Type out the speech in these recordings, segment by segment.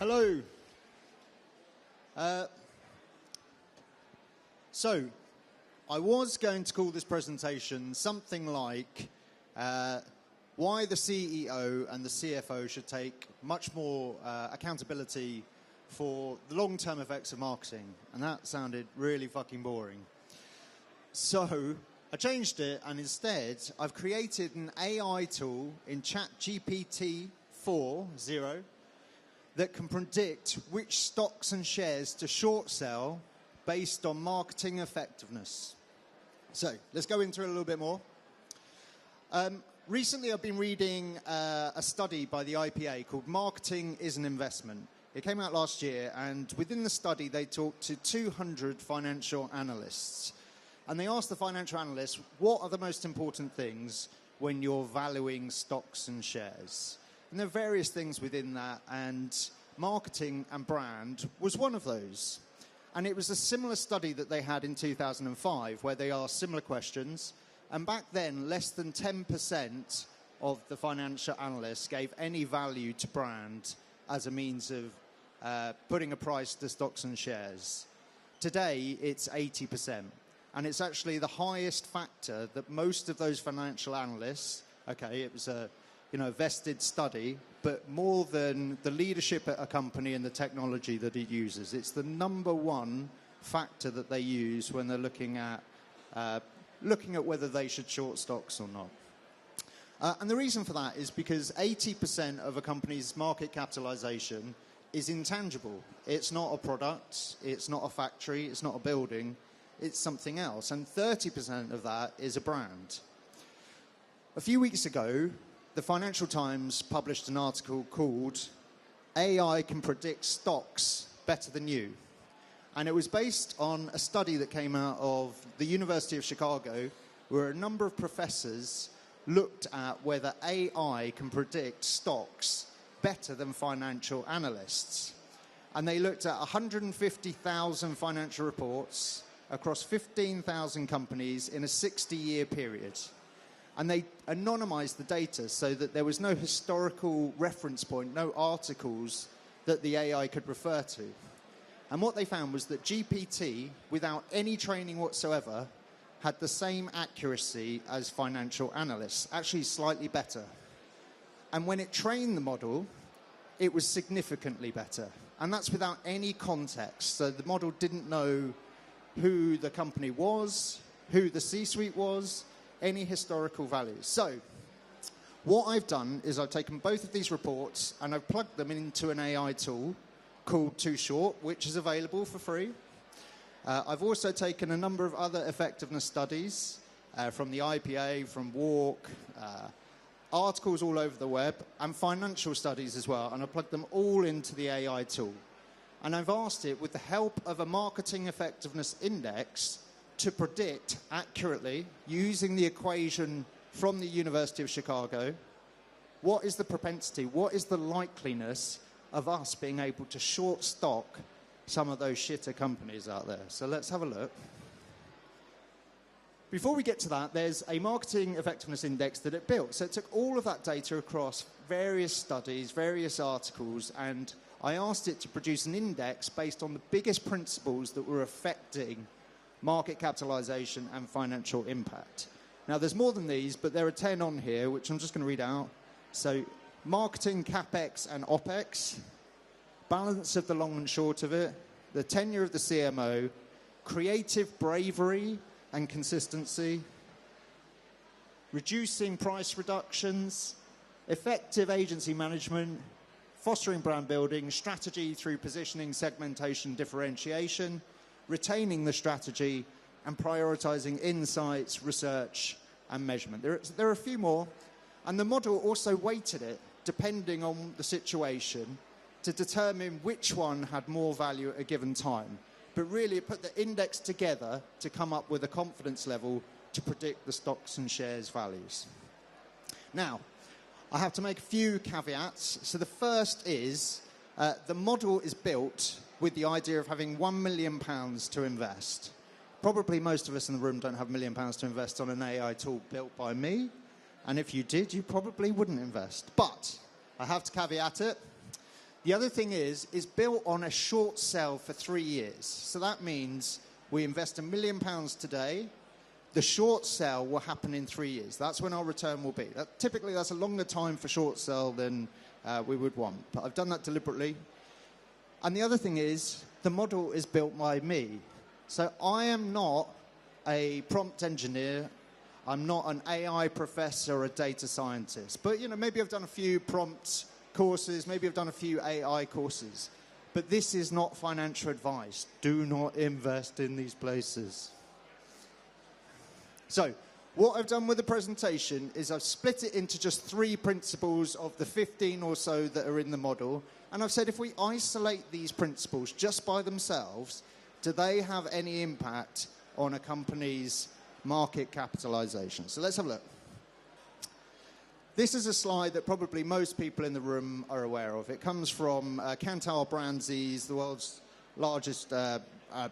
Hello. So, I was going to call this presentation something like why the CEO and the CFO should take much more accountability for the long-term effects of marketing. And that sounded really fucking boring. So, I changed it, and instead, I've created an AI tool in ChatGPT 4.0 that can predict which stocks and shares to short sell based on marketing effectiveness. So, let's go into it a little bit more. Recently, I've been reading a study by the IPA called Marketing is an Investment. It came out last year, and within the study, they talked to 200 financial analysts. And they asked the financial analysts, what are the most important things when you're valuing stocks and shares? And there are various things within that, and marketing and brand was one of those. And it was a similar study that they had in 2005, where they asked similar questions. And back then, less than 10% of the financial analysts gave any value to brand as a means of putting a price to stocks and shares. Today, it's 80%. And it's actually the highest factor that most of those financial analysts, okay, it was a vested study, but more than the leadership at a company and the technology that it uses. It's the number one factor that they use when they're looking at whether they should short stocks or not. And the reason for that is because 80% of a company's market capitalization is intangible. It's not a product, it's not a factory, it's not a building, it's something else. And 30% of that is a brand. A few weeks ago, the Financial Times published an article called AI Can Predict Stocks Better Than You. And it was based on a study that came out of the University of Chicago, where a number of professors looked at whether AI can predict stocks better than financial analysts. And they looked at 150,000 financial reports across 15,000 companies in a 60-year period. And they anonymized the data so that there was no historical reference point, no articles that the AI could refer to. And what they found was that GPT, without any training whatsoever, had the same accuracy as financial analysts, actually slightly better. And when it trained the model, it was significantly better. And that's without any context. So the model didn't know who the company was, who the C-suite was, any historical values. So what I've done is I've taken both of these reports and I've plugged them into an AI tool called Too Short, which is available for free. I've also taken a number of other effectiveness studies from the IPA, from Walk, articles all over the web, and financial studies as well, and I've plugged them all into the AI tool. And I've asked it, with the help of a marketing effectiveness index, to predict accurately, using the equation from the University of Chicago, what is the propensity, what is the likeliness of us being able to short stock some of those shitter companies out there. So let's have a look. Before we get to that, there's a marketing effectiveness index that it built. So it took all of that data across various studies, various articles, and I asked it to produce an index based on the biggest principles that were affecting market capitalization and financial impact. Now, there's more than these, but there are 10 on here, which I'm just going to read out. So, marketing, CapEx, and OpEx, balance of the long and short of it, the tenure of the CMO, creative bravery and consistency, reducing price reductions, effective agency management, fostering brand building, strategy through positioning, segmentation, differentiation, retaining the strategy, and prioritizing insights, research, and measurement. There are a few more, and the model also weighted it, depending on the situation, to determine which one had more value at a given time. But really, it put the index together to come up with a confidence level to predict the stocks and shares values. Now, I have to make a few caveats. So the first is, the model is built with the idea of having £1 million to invest. Probably most of us in the room don't have £1 million to invest on an AI tool built by me. And if you did, you probably wouldn't invest. But I have to caveat it. The other thing is built on a short sell for 3 years. So that means we invest £1 million today. The short sell will happen in 3 years. That's when our return will be. Typically, that's a longer time for short sell than we would want. But I've done that deliberately. And the other thing is the model is built by me. So I am not a prompt engineer. I'm not an AI professor or a data scientist. But, maybe I've done a few prompt courses. Maybe I've done a few AI courses. But this is not financial advice. Do not invest in these places. So what I've done with the presentation is I've split it into just 3 principles of the 15 or so that are in the model. And I've said if we isolate these principles just by themselves, do they have any impact on a company's market capitalization? So let's have a look. This is a slide that probably most people in the room are aware of. It comes from Kantar BrandZ, the world's largest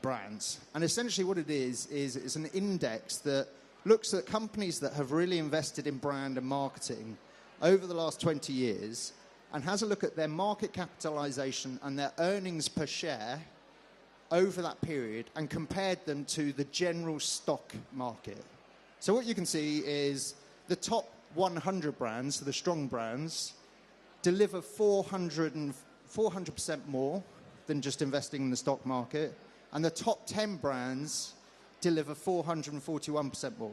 brands. And essentially what it is it's an index that looks at companies that have really invested in brand and marketing over the last 20 years and has a look at their market capitalization and their earnings per share over that period and compared them to the general stock market. So what you can see is the top 100 brands, so the strong brands, deliver 400% more than just investing in the stock market, and the top 10 brands deliver 441% more.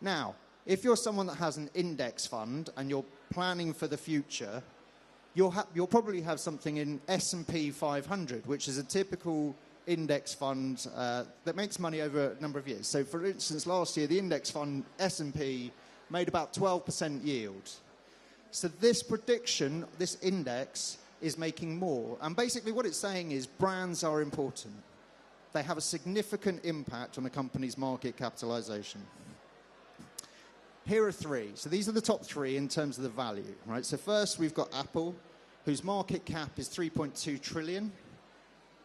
Now, if you're someone that has an index fund and you're planning for the future, you'll probably have something in S&P 500, which is a typical index fund that makes money over a number of years. So, for instance, last year, the index fund S&P made about 12% yield. So this prediction, this index, is making more. And basically what it's saying is brands are important. They have a significant impact on a company's market capitalization. Here are 3. So these are the top 3 in terms of the value, right? So first we've got Apple, whose market cap is $3.2 trillion.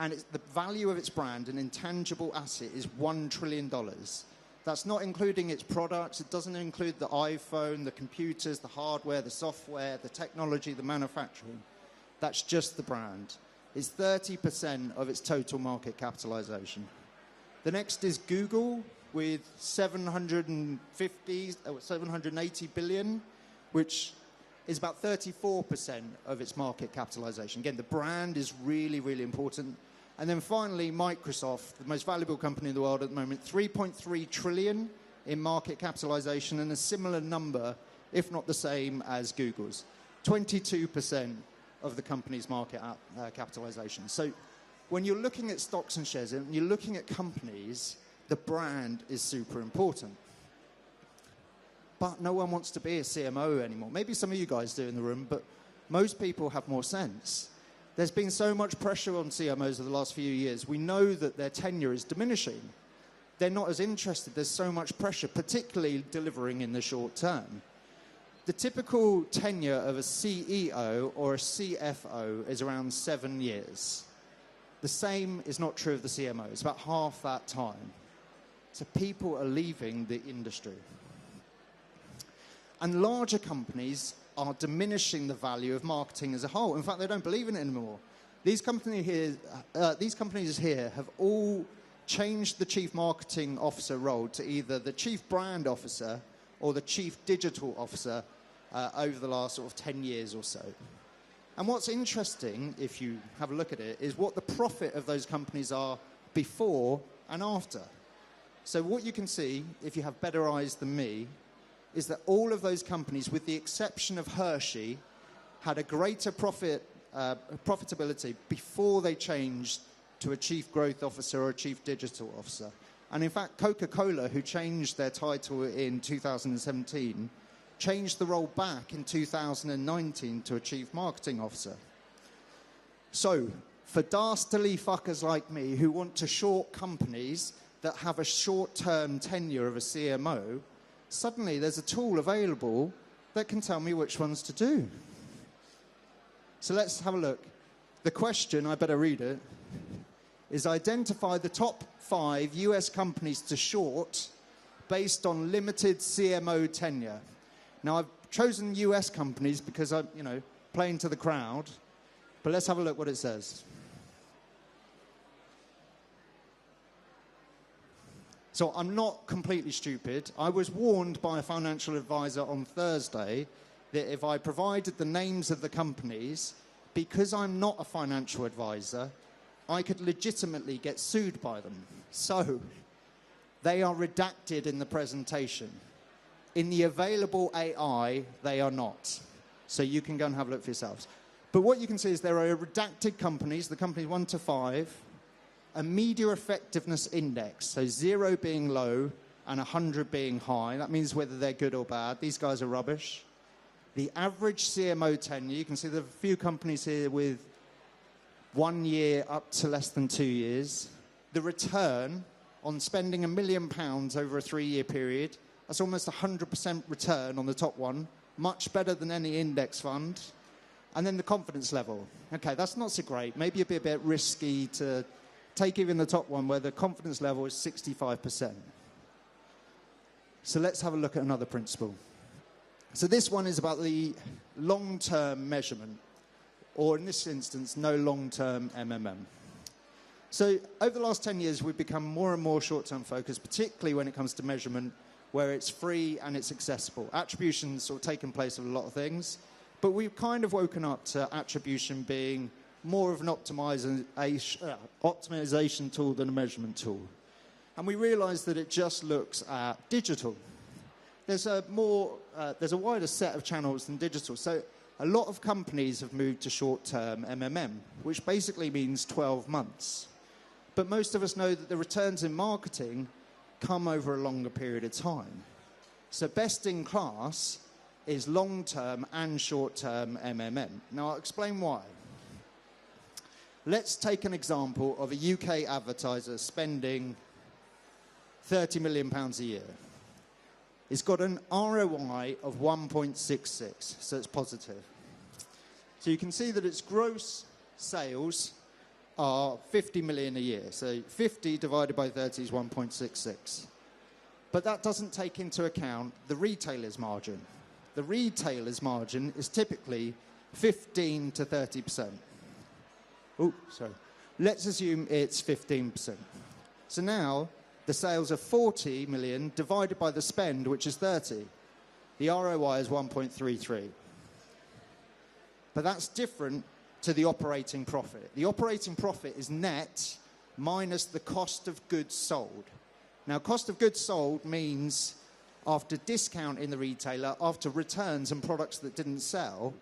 And the value of its brand, an intangible asset, is $1 trillion. That's not including its products. It doesn't include the iPhone, the computers, the hardware, the software, the technology, the manufacturing. That's just the brand. It's 30% of its total market capitalization. The next is Google with 780 billion, which is about 34% of its market capitalization. Again, the brand is really, really important. And then finally, Microsoft, the most valuable company in the world at the moment, 3.3 trillion in market capitalization and a similar number, if not the same, as Google's. 22% of the company's market capitalization. So when you're looking at stocks and shares and you're looking at companies, the brand is super important. But no one wants to be a CMO anymore. Maybe some of you guys do in the room, but most people have more sense. There's been so much pressure on CMOs over the last few years. We know that their tenure is diminishing. They're not as interested. There's so much pressure, particularly delivering in the short term. The typical tenure of a CEO or a CFO is around 7 years. The same is not true of the CMO. It's about half that time. So people are leaving the industry. And larger companies are diminishing the value of marketing as a whole. In fact, they don't believe in it anymore. These companies here have all changed the chief marketing officer role to either the chief brand officer or the chief digital officer over the last sort of 10 years or so. And what's interesting, if you have a look at it, is what the profit of those companies are before and after. So what you can see, if you have better eyes than me, is that all of those companies, with the exception of Hershey, had a greater profitability before they changed to a chief growth officer or a chief digital officer. And in fact, Coca-Cola, who changed their title in 2017, changed the role back in 2019 to a chief marketing officer. So, for dastardly fuckers like me who want to short companies that have a short-term tenure of a CMO, suddenly there's a tool available that can tell me which ones to do. So let's have a look. The question, I better read it, is identify the top 5 US companies to short based on limited CMO tenure. Now, I've chosen US companies because I'm, playing to the crowd. But let's have a look what it says. So I'm not completely stupid. I was warned by a financial advisor on Thursday that if I provided the names of the companies, because I'm not a financial advisor, I could legitimately get sued by them. So they are redacted in the presentation. In the available AI, they are not. So you can go and have a look for yourselves. But what you can see is there are redacted companies, the companies 1 to 5, a media effectiveness index, so 0 being low and 100 being high. That means whether they're good or bad. These guys are rubbish. The average CMO tenure, you can see there are a few companies here with 1 year up to less than 2 years. The return on spending £1 million over a 3-year period, that's almost 100% return on the top one, much better than any index fund. And then the confidence level. Okay, that's not so great. Maybe it'd be a bit risky to take even the top one where the confidence level is 65%. So let's have a look at another principle. So this one is about the long-term measurement, or in this instance, no long-term MMM. So over the last 10 years, we've become more and more short-term focused, particularly when it comes to measurement, where it's free and it's accessible. Attribution's sort of taken place of a lot of things, but we've kind of woken up to attribution being more of an optimization tool than a measurement tool. And we realized that it just looks at digital. There's a wider set of channels than digital. So a lot of companies have moved to short-term MMM, which basically means 12 months. But most of us know that the returns in marketing come over a longer period of time. So best in class is long-term and short-term MMM. Now, I'll explain why. Let's take an example of a UK advertiser spending £30 million a year. It's got an ROI of 1.66, so it's positive. So you can see that its gross sales are 50 million a year. So 50 divided by 30 is 1.66. But that doesn't take into account the retailer's margin. The retailer's margin is typically 15 to 30%. Oh, sorry. Let's assume it's 15%. So now the sales are 40 million divided by the spend, which is 30. The ROI is 1.33. But that's different to the operating profit. The operating profit is net minus the cost of goods sold. Now, cost of goods sold means after discount in the retailer, after returns and products that didn't sell,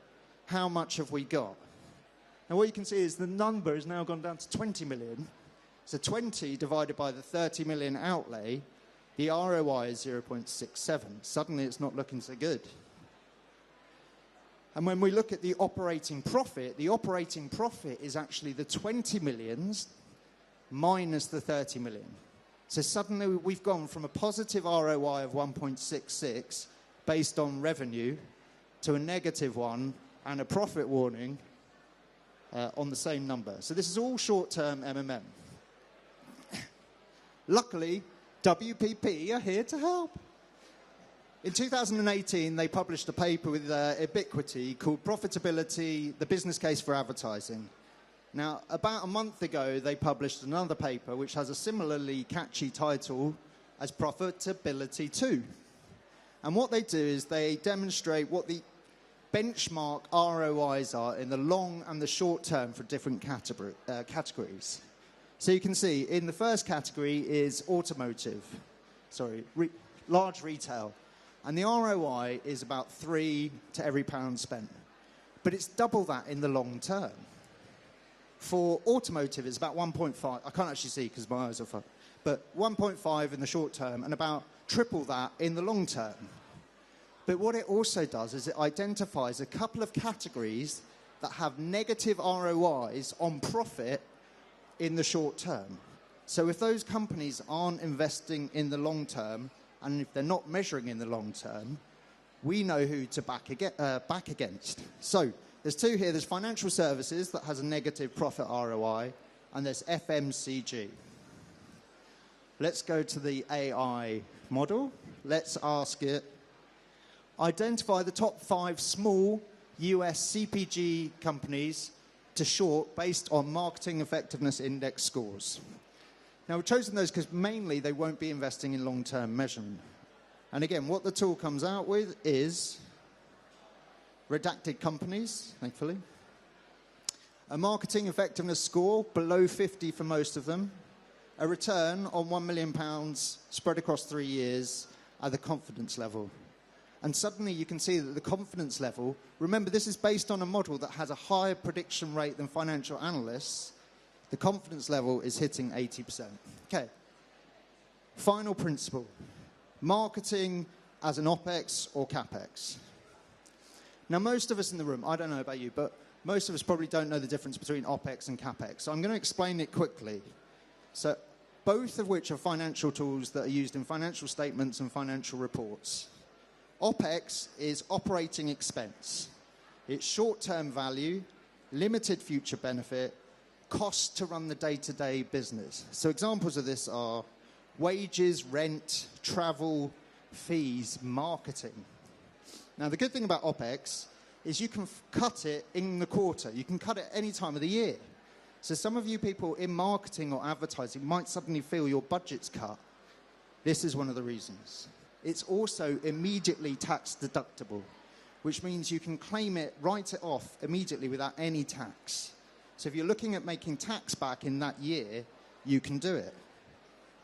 how much have we got? Now, what you can see is the number has now gone down to 20 million. So 20 divided by the 30 million outlay, the ROI is 0.67. Suddenly, it's not looking so good. And when we look at the operating profit is actually the 20 millions minus the 30 million. So suddenly we've gone from a positive ROI of 1.66 based on revenue to a negative one and a profit warning on the same number. So this is all short-term MMM. Luckily, WPP are here to help. In 2018, they published a paper with Ubiquity called Profitability, the Business Case for Advertising. Now, about a month ago, they published another paper which has a similarly catchy title as Profitability 2. And what they do is they demonstrate what the benchmark ROIs are in the long and the short term for different categories. So you can see in the first category is large retail. And the ROI is about 3 to every pound spent. But it's double that in the long term. For automotive, it's about 1.5. I can't actually see because my eyes are fucked. But 1.5 in the short term and about triple that in the long term. But what it also does is it identifies a couple of categories that have negative ROIs on profit in the short term. So if those companies aren't investing in the long term, and if they're not measuring in the long term, we know who to back against. So there's two here. There's financial services that has a negative profit ROI, and there's FMCG. Let's go to the AI model. Let's ask it, identify the top 5 small US CPG companies to short based on marketing effectiveness index scores. Now, we've chosen those because mainly they won't be investing in long-term measurement. And again, what the tool comes out with is redacted companies, thankfully, a marketing effectiveness score below 50 for most of them, a return on £1 million spread across 3 years at the confidence level. And suddenly you can see that the confidence level, remember this is based on a model that has a higher prediction rate than financial analysts, the confidence level is hitting 80%. Okay, final principle, marketing as an OPEX or CAPEX. Now most of us in the room, I don't know about you, but most of us probably don't know the difference between OPEX and CAPEX. So I'm going to explain it quickly. So both of which are financial tools that are used in financial statements and financial reports. OPEX is operating expense. It's short-term value, limited future benefit, cost to run the day-to-day business. So examples of this are wages, rent, travel, fees, marketing. Now, the good thing about OPEX is you can cut it in the quarter. You can cut it any time of the year. So some of you people in marketing or advertising might suddenly feel your budget's cut. This is one of the reasons. It's also immediately tax deductible, which means you can claim it, write it off immediately without any tax. So if you're looking at making tax back in that year, you can do it.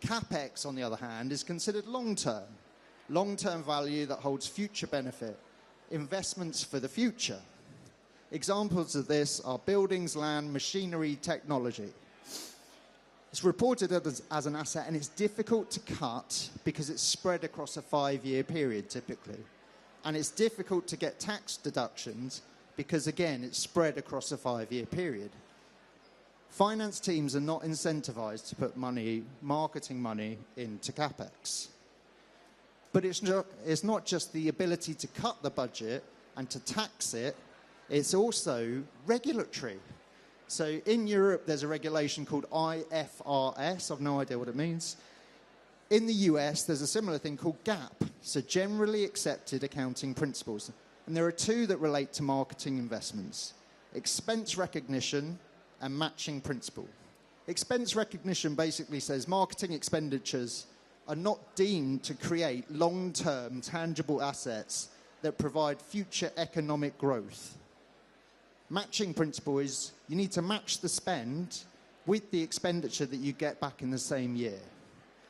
CAPEX, on the other hand, is considered long-term. Long-term value that holds future benefit. Investments for the future. Examples of this are buildings, land, machinery, technology. It's reported as an asset, and it's difficult to cut because it's spread across a 5-year period, typically. And it's difficult to get tax deductions because, again, it's spread across a 5-year period. Finance teams are not incentivized to put marketing money into CAPEX. But it's not just the ability to cut the budget and to tax it, it's also regulatory. So in Europe, there's a regulation called IFRS. I've no idea what it means. In the US, there's a similar thing called GAAP, so Generally Accepted Accounting Principles. And there are two that relate to marketing investments, expense recognition and matching principle. Expense recognition basically says marketing expenditures are not deemed to create long-term tangible assets that provide future economic growth. Matching principle is you need to match the spend with the expenditure that you get back in the same year.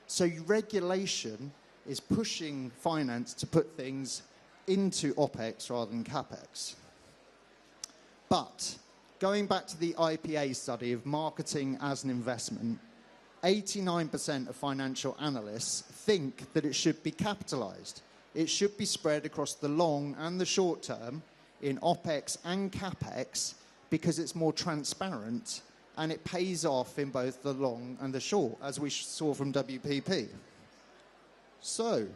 So regulation is pushing finance to put things into OPEX rather than CAPEX. But going back to the IPA study of marketing as an investment, 89% of financial analysts think that it should be capitalized. It should be spread across the long and the short term in OPEX and CAPEX because it's more transparent and it pays off in both the long and the short, as we saw from WPP. So,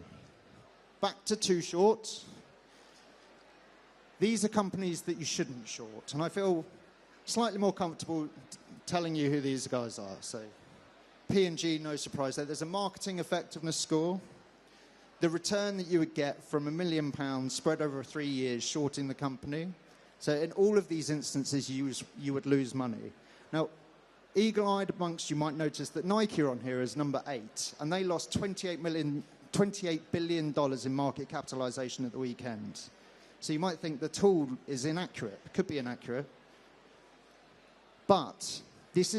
back to Too Short. These are companies that you shouldn't short, and I feel slightly more comfortable telling you who these guys are. So, P&G, no surprise there. There's a marketing effectiveness score. The return that you would get from £1 million spread over 3 years shorting the company. So in all of these instances, you would lose money. Now, eagle-eyed amongst you might notice that Nike are on here as number 8, and they lost $28 billion in market capitalization at the weekend. So you might think the tool is inaccurate. It could be inaccurate. But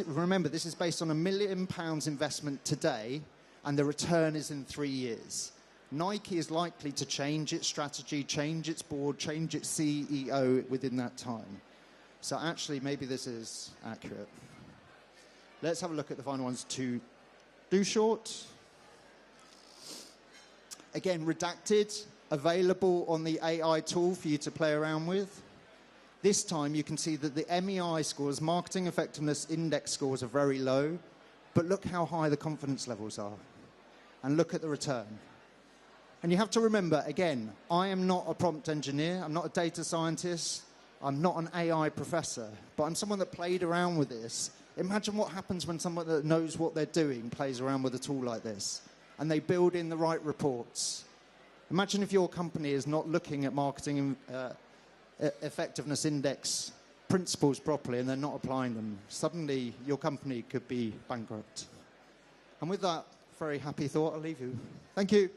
remember, this is based on £1 million investment today, and the return is in 3 years. Nike is likely to change its strategy, change its board, change its CEO within that time. So actually, maybe this is accurate. Let's have a look at the final ones. Too Short. Again, redacted, available on the AI tool for you to play around with. This time, you can see that the MEI scores, marketing effectiveness index scores, are very low, but look how high the confidence levels are. And look at the return. And you have to remember, again, I am not a prompt engineer, I'm not a data scientist, I'm not an AI professor, but I'm someone that played around with this. Imagine what happens when someone that knows what they're doing plays around with a tool like this, and they build in the right reports. Imagine if your company is not looking at marketing effectiveness index principles properly and they're not applying them, suddenly your company could be bankrupt. And with that very happy thought, I'll leave you. Thank you.